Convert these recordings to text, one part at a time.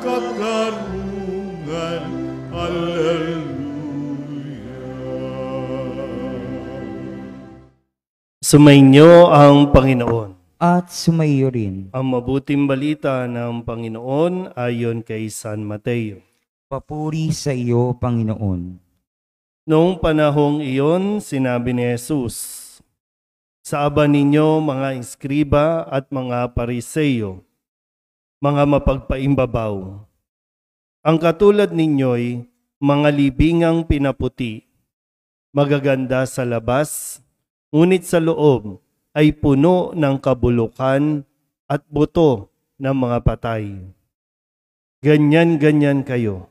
katarungan. Hallelujah. Sumainyo ang Panginoon. At sumaiyo rin. Ang mabuting balita ng Panginoon ayon kay San Mateo. Papuri sa iyo, Panginoon. Noong panahong iyon, sinabi ni Jesus, sa aba ninyo mga iskriba at mga pariseyo, mga mapagpaimbabaw. Ang katulad ninyo'y mga libingang pinaputi, magaganda sa labas, ngunit sa loob ay puno ng kabulukan at buto ng mga patay. Ganyan-ganyan kayo.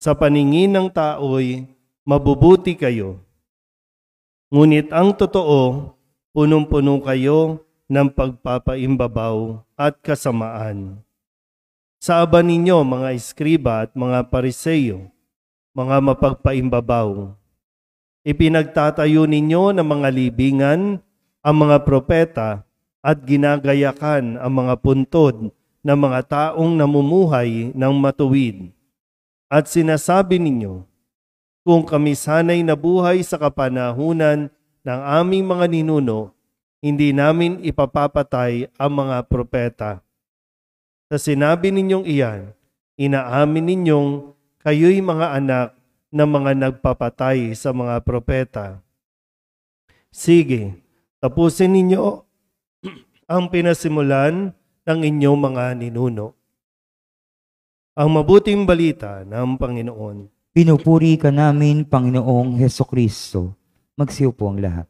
Sa paningin ng tao'y mabubuti kayo. Ngunit ang totoo, punong-puno kayo ng pagpapaimbabaw at kasamaan. Sa aba ninyo mga iskriba at mga pariseyo, mga mapagpaimbabaw, ipinagtatayo ninyo ng mga libingan ang mga propeta at ginagayakan ang mga puntod ng mga taong namumuhay ng matuwid. At sinasabi ninyo, kung kami sana'y nabuhay sa kapanahunan ng aming mga ninuno, hindi namin ipapapatay ang mga propeta. Sa sinabi ninyong iyan, inaamin ninyong kayo'y mga anak ng mga nagpapatay sa mga propeta. Sige, tapusin ninyo ang pinasimulan ng inyong mga ninuno. Ang mabuting balita ng Panginoon. Pinupuri ka namin, Panginoong Hesukristo. Magsiupo ang lahat.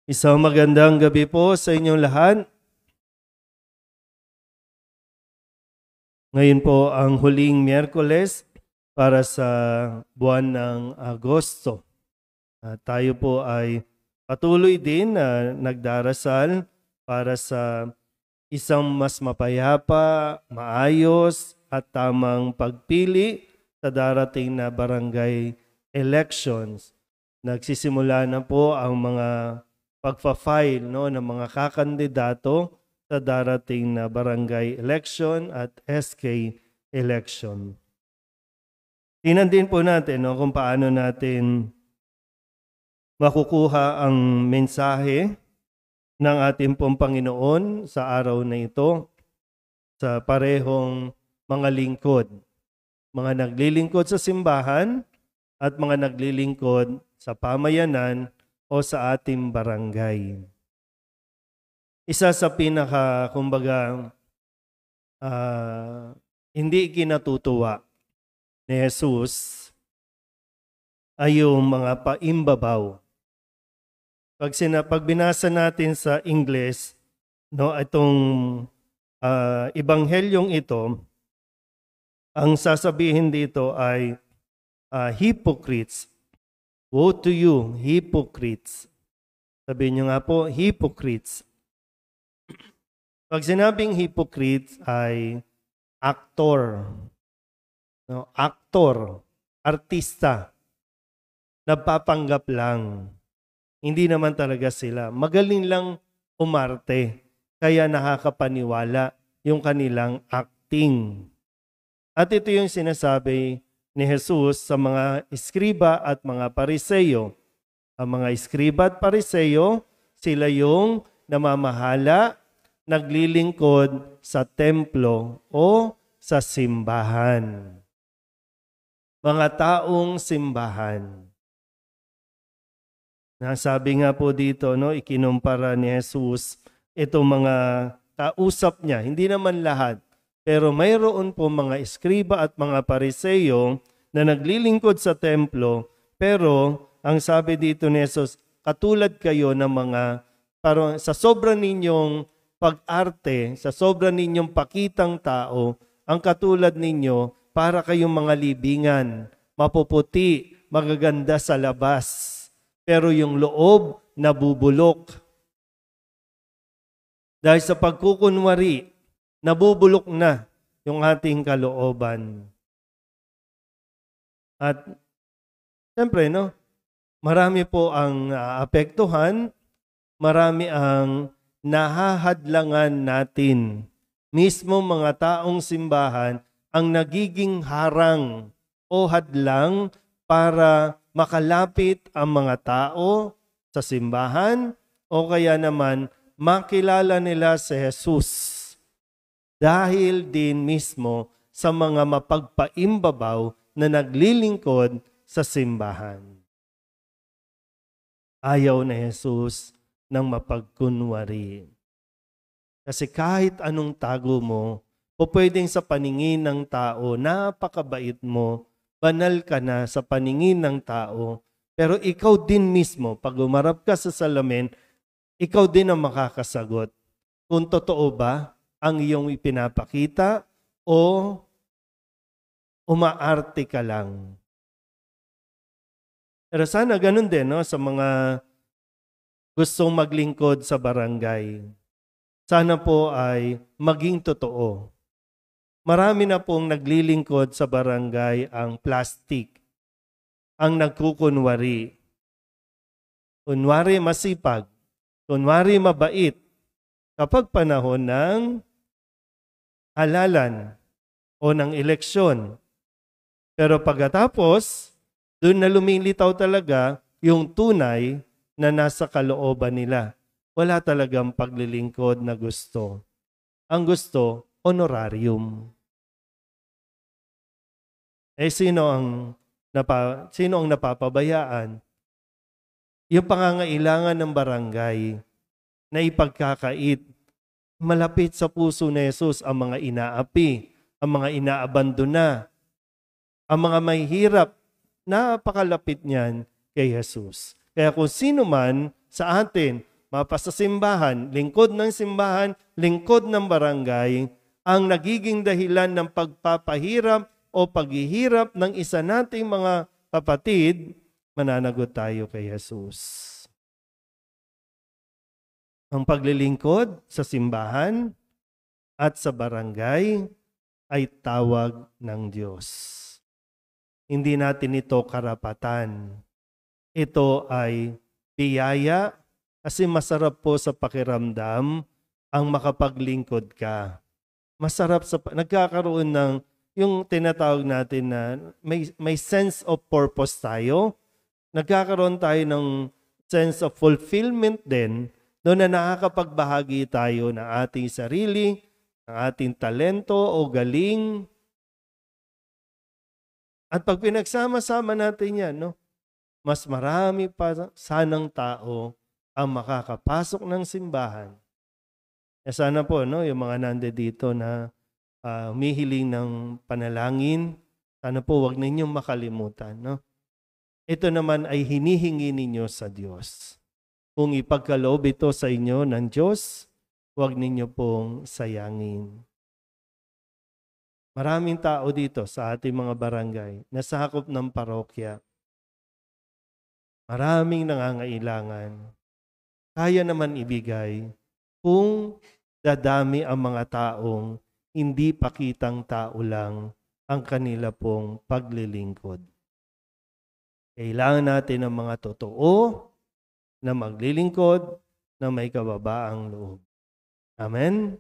Isang magandang gabi po sa inyong lahat. Ngayon po ang huling Miyerkules para sa buwan ng Agosto. Tayo po ay patuloy din na nagdarasal para sa isang mas mapayapa, maayos at tamang pagpili sa darating na barangay elections. Nagsisimula na po ang mga pagfa-file ng mga kakandidato sa darating na barangay election at SK election. Tingnan din po natin kung paano natin makukuha ang mensahe ng ating pong Panginoon sa araw na ito sa parehong mga lingkod. Mga naglilingkod sa simbahan at mga naglilingkod sa pamayanan o sa ating barangay. Isa sa hindi kinatutuwa ni Jesus ay yung mga paimbabaw. Pag binasa natin sa Ingles, itong ebanghelyong ito, ang sasabihin dito ay hypocrites. Woe to you, hypocrites. Sabihin nyo nga po, hypocrites. Pag sinabing hypocrites ay actor. Actor, artista, nagpapanggap lang. Hindi naman talaga sila. Magaling lang umarte, kaya nakakapaniwala yung kanilang acting. At ito yung sinasabi ni Jesus sa mga iskriba at mga pariseyo. Ang mga iskriba at pariseyo, sila yung namamahala, naglilingkod sa templo o sa simbahan. Mga taong simbahan. Nasabi nga po dito, ikinumpara ni Jesus itong mga kausap niya. Hindi naman lahat, pero mayroon po mga iskriba at mga pariseyo na naglilingkod sa templo, pero ang sabi dito ni Jesus, katulad kayo ng mga, sa sobrang ninyong pag-arte, sa sobrang ninyong pakitang tao, ang katulad ninyo, para kayong mga libingan, mapuputi, magaganda sa labas, pero yung loob nabubulok. Dahil sa pagkukunwari, nabubulok na yung ating kalooban. At siyempre, marami po ang apektuhan, marami ang nahahadlangan natin. Mismo mga taong simbahan, ang nagiging harang o hadlang para makalapit ang mga tao sa simbahan o kaya naman makilala nila si Jesus dahil din mismo sa mga mapagpaimbabaw na naglilingkod sa simbahan. Ayaw na Jesus ng mapagkunwari. Kasi kahit anong tago mo, o pwedeng sa paningin ng tao, napakabait mo, banal ka na sa paningin ng tao, pero ikaw din mismo, pag umarap ka sa salamin, ikaw din ang makakasagot. Kung totoo ba ang iyong ipinapakita o umaarte ka lang. Pero sana ganun din no, sa mga gustong maglingkod sa barangay. Sana po ay maging totoo. Marami na pong naglilingkod sa barangay ang plastic, ang nagkukunwari. Kunwari masipag, kunwari mabait. Kapag panahon ng halalan o ng eleksyon. Pero pagkatapos, doon na lumilitaw talaga yung tunay na nasa kalooban nila. Wala talagang paglilingkod na gusto. Ang gusto, honorarium. Sino ang napapabayaan? Yung pangangailangan ng barangay na ipagkakait, malapit sa puso ni Jesus ang mga inaapi, ang mga inaabandona, ang mga may hirap, napakalapit niyan kay Jesus. Kaya kung sino man sa atin, mapasa simbahan, lingkod ng simbahan, lingkod ng barangay, ang nagiging dahilan ng pagpapahirap o paghihirap ng isa nating mga kapatid, mananagot tayo kay Jesus. Ang paglilingkod sa simbahan at sa barangay ay tawag ng Diyos. Hindi natin ito karapatan. Ito ay biyaya kasi masarap po sa pakiramdam ang makapaglingkod ka. Masarap sa nagkakaroon ng yung tinatawag natin na may sense of purpose tayo. Nagkakaroon tayo ng sense of fulfillment din doon na nakakapagbahagi tayo ng ating sarili, ng ating talento o galing. At pag pinagsama-sama natin yan, no, mas marami pa sanang tao ang makakapasok ng simbahan. Sana po, no, yung mga nandito na humihiling ng panalangin, sana po wag ninyong makalimutan. No? Ito naman ay hinihingi ninyo sa Diyos. Kung ipagkaloob ito sa inyo ng Diyos, wag ninyo pong sayangin. Maraming tao dito sa ating mga barangay na sakop ng parokya. Maraming nangangailangan. Kaya naman ibigay kung dadami ang mga taong hindi pakitang tao lang ang kanila pong paglilingkod. Kailangan natin ng mga totoo na maglilingkod na may kababaang loob. Amen?